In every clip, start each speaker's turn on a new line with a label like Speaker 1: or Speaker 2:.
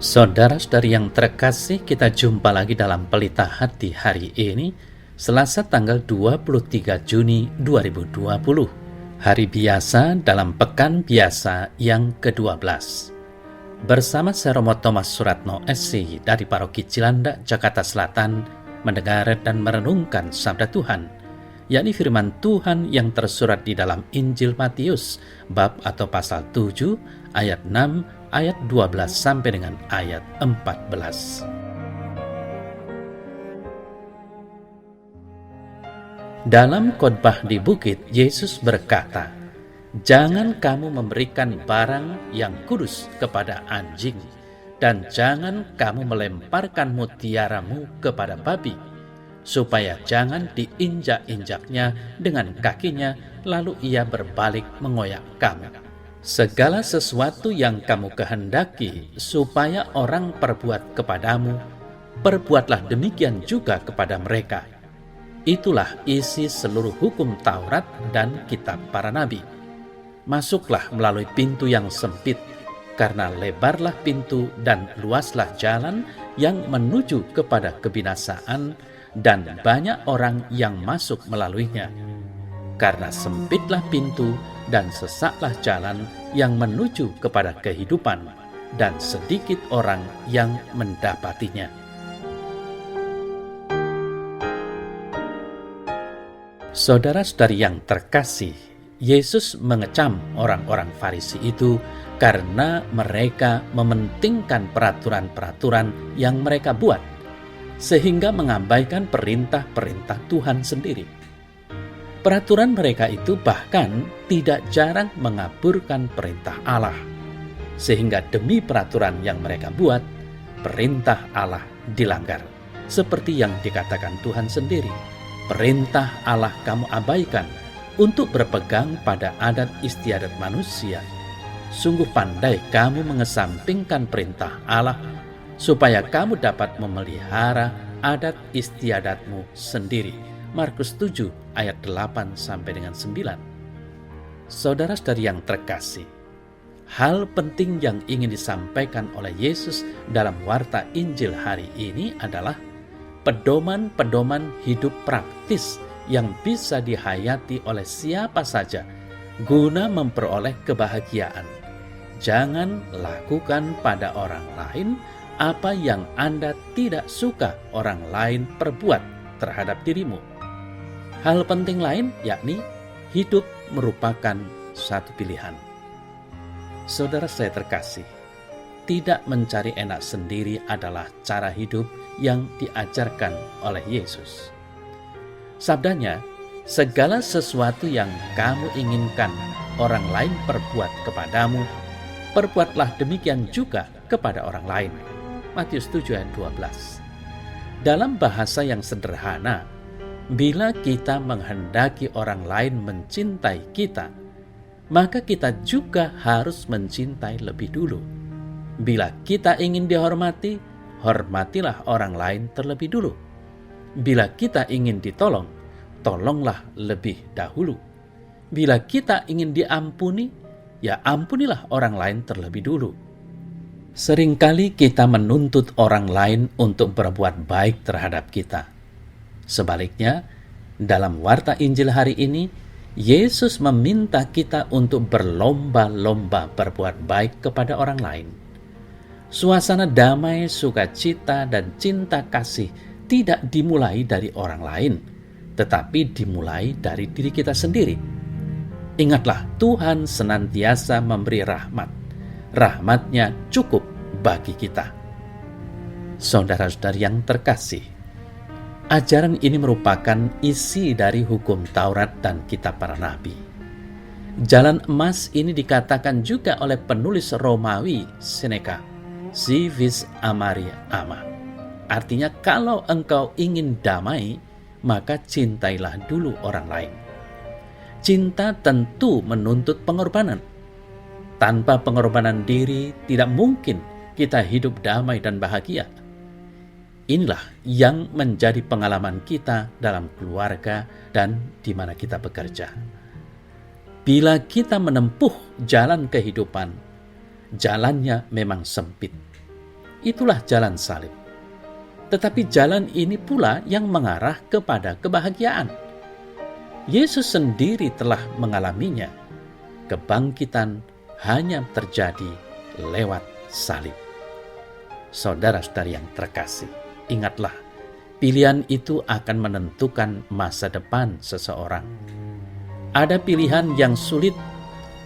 Speaker 1: Saudara-saudari yang terkasih, kita jumpa lagi dalam Pelita Hati hari ini, Selasa tanggal 23 Juni 2020. Hari biasa dalam pekan biasa yang ke-12. Bersama saya Romo Thomas Suratno SC dari Paroki Cilandak, Jakarta Selatan, mendengar dan merenungkan sabda Tuhan, yakni firman Tuhan yang tersurat di dalam Injil Matius, bab atau pasal 7, ayat 6, ayat 12 sampai dengan ayat 14. Dalam khotbah di bukit, Yesus berkata, "Jangan kamu memberikan barang yang kudus kepada anjing, dan jangan kamu melemparkan mutiaramu kepada babi, supaya jangan diinjak-injaknya dengan kakinya, lalu ia berbalik mengoyak kamu. Segala sesuatu yang kamu kehendaki supaya orang perbuat kepadamu, perbuatlah demikian juga kepada mereka. Itulah isi seluruh hukum Taurat dan kitab para nabi. Masuklah melalui pintu yang sempit, karena lebarlah pintu dan luaslah jalan yang menuju kepada kebinasaan, dan banyak orang yang masuk melaluinya. Karena sempitlah pintu dan sesaklah jalan yang menuju kepada kehidupan, dan sedikit orang yang mendapatinya." Saudara-saudari yang terkasih, Yesus mengecam orang-orang Farisi itu karena mereka mementingkan peraturan-peraturan yang mereka buat, sehingga mengabaikan perintah-perintah Tuhan sendiri. Peraturan mereka itu bahkan tidak jarang mengaburkan perintah Allah, sehingga demi peraturan yang mereka buat, perintah Allah dilanggar. Seperti yang dikatakan Tuhan sendiri, "Perintah Allah kamu abaikan untuk berpegang pada adat istiadat manusia. Sungguh pandai kamu mengesampingkan perintah Allah, supaya kamu dapat memelihara adat istiadatmu sendiri." Markus 7 ayat 8 sampai dengan 9. Saudara-saudari yang terkasih, hal penting yang ingin disampaikan oleh Yesus dalam warta Injil hari ini adalah pedoman-pedoman hidup praktis yang bisa dihayati oleh siapa saja guna memperoleh kebahagiaan. Jangan lakukan pada orang lain apa yang Anda tidak suka orang lain perbuat terhadap dirimu. Hal penting lain yakni hidup merupakan satu pilihan. Saudara saya terkasih, tidak mencari enak sendiri adalah cara hidup yang diajarkan oleh Yesus. Sabdanya, "Segala sesuatu yang kamu inginkan orang lain perbuat kepadamu, perbuatlah demikian juga kepada orang lain." Matius 7 ayat 12. Dalam bahasa yang sederhana, bila kita menghendaki orang lain mencintai kita, maka kita juga harus mencintai lebih dulu. Bila kita ingin dihormati, hormatilah orang lain terlebih dulu. Bila kita ingin ditolong, tolonglah lebih dahulu. Bila kita ingin diampuni, ya ampunilah orang lain terlebih dulu. Seringkali kita menuntut orang lain untuk berbuat baik terhadap kita. Sebaliknya, dalam warta Injil hari ini, Yesus meminta kita untuk berlomba-lomba berbuat baik kepada orang lain. Suasana damai, sukacita, dan cinta kasih tidak dimulai dari orang lain, tetapi dimulai dari diri kita sendiri. Ingatlah, Tuhan senantiasa memberi rahmat. Rahmat-Nya cukup bagi kita. Saudara-saudari yang terkasih, ajaran ini merupakan isi dari hukum Taurat dan kitab para nabi. Jalan emas ini dikatakan juga oleh penulis Romawi Seneca, "Si vis amari ama." Artinya, kalau engkau ingin damai, maka cintailah dulu orang lain. Cinta tentu menuntut pengorbanan. Tanpa pengorbanan diri, tidak mungkin kita hidup damai dan bahagia. Inilah yang menjadi pengalaman kita dalam keluarga dan di mana kita bekerja. Bila kita menempuh jalan kehidupan, jalannya memang sempit. itulah jalan salib. Tetapi jalan ini pula yang mengarah kepada kebahagiaan. Yesus sendiri telah mengalaminya. Kebangkitan hanya terjadi lewat salib. Saudara-saudari yang terkasih, ingatlah, pilihan itu akan menentukan masa depan seseorang. Ada pilihan yang sulit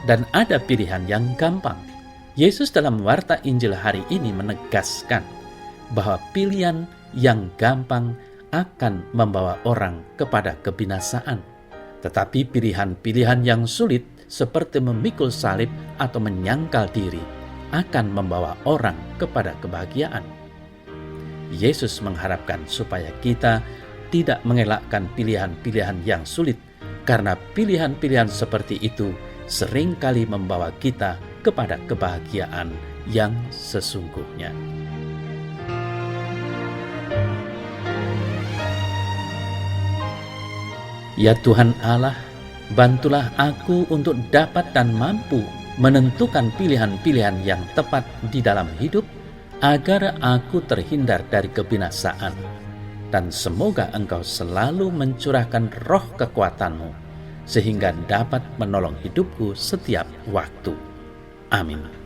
Speaker 1: dan ada pilihan yang gampang. Yesus dalam warta Injil hari ini menegaskan bahwa pilihan yang gampang akan membawa orang kepada kebinasaan. Tetapi pilihan-pilihan yang sulit seperti memikul salib atau menyangkal diri akan membawa orang kepada kebahagiaan. Yesus mengharapkan supaya kita tidak mengelakkan pilihan-pilihan yang sulit, karena pilihan-pilihan seperti itu seringkali membawa kita kepada kebahagiaan yang sesungguhnya. Ya Tuhan Allah, bantulah aku untuk dapat dan mampu menentukan pilihan-pilihan yang tepat di dalam hidup, agar aku terhindar dari kebinasaan. Dan semoga Engkau selalu mencurahkan roh kekuatan-Mu, sehingga dapat menolong hidupku setiap waktu. Amin.